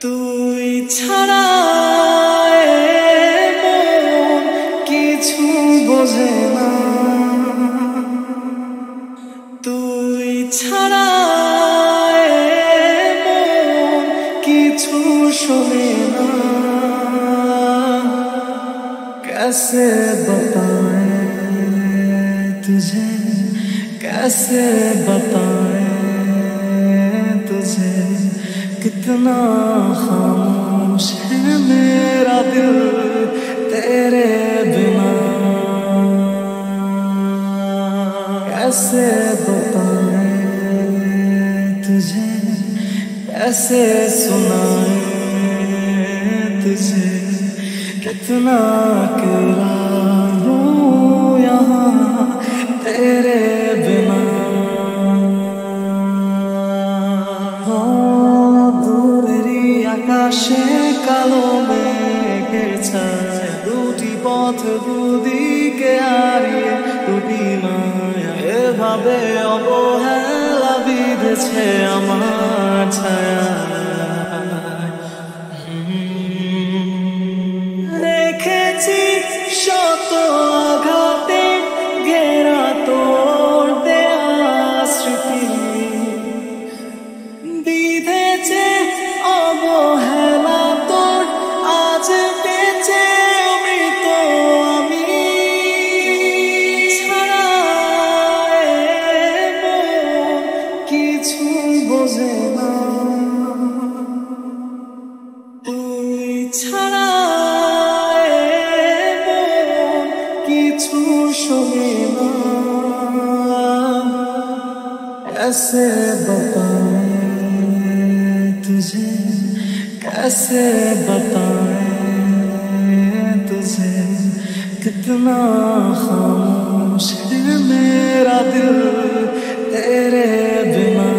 তুই ছাড়া মন কিছু বোঝে না, তুই ছাড়া মন কিছু শোনে না। कैसे बताएं तुझे, कैसे बताएं तुझे, कितना खामोश है मेरा दिल तेरे बिना। कैसे बताएं तुझे, कैसे सुनाएं तुझे, कितना अकेला हूँ यहाँ तेरे बिना। দূরেরই আকাশে কালো মেঘের ছায়া, দুটি পথ দুদিকে হারিয়ে দুটি মায়া, এভাবে অবহেলা বিঁধেছে আমার ছায়া। রেখেছি শত আঘাতে ঘেরা তোর দেয়া স্মৃতি, বিধেছে অবহেলা তোর আজ বেঁচে মৃত আমি। ছাড়া মন কিছু বোঝে না, তুই ছাড়া কিছু শোনে না। कैसे बताएं तुझे, कैसे बताएं तुझे, कितना खामोश है मेरा दिल तेरे बिना।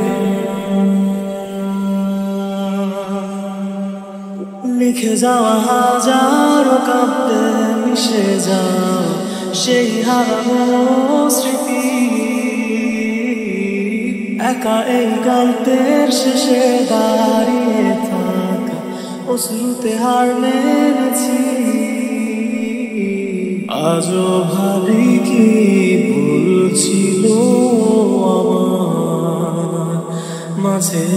লিখে যাওয়া হাজারো কাব্যে মিশে যাও সেই হারানো স্মৃতি, একা এই গল্পের শেষে দাঁড়িয়ে থাকা অশ্রুতে হার মেনেছি। আজও ভাবি কি ভুল ছিল আমার মাঝে,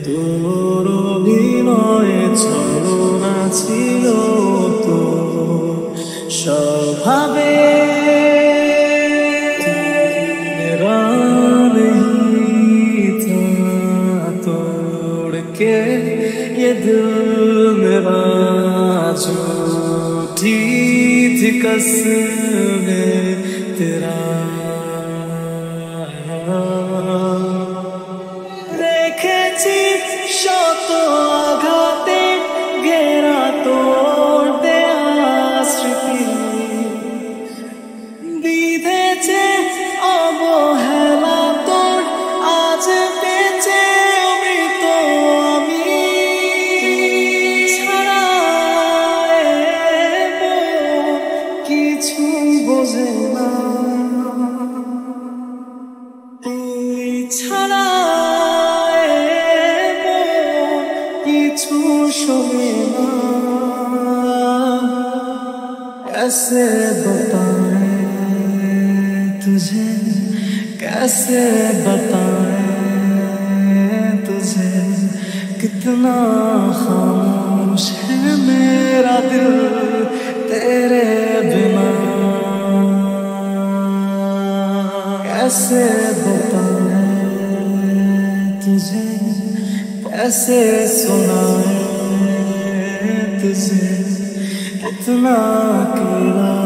তোর অভিনয়ে ছলনা ছিল তোর স্বভাবে। मेरा नहीं था तोड़ के ये दिल मेरा, झूठी थी कसमें तेरा। রেখেছি শত আঘাতে ঘেরা তোর দেয়া স্মৃতি, বিধেছে অবহেলা তোর আজ বেঁচে মৃত আমি। ছাড়া মন কিছু বোঝে না, তুই ছাড়া কিছু শোনে না। कैसे बताएं तुझे, कैसे बताएं तुझे, कितना खामोश है मेरा दिल तेरे बिना। कैसे बताएं तुझे, कैसे सुनाएं तुझे, कितना अकेला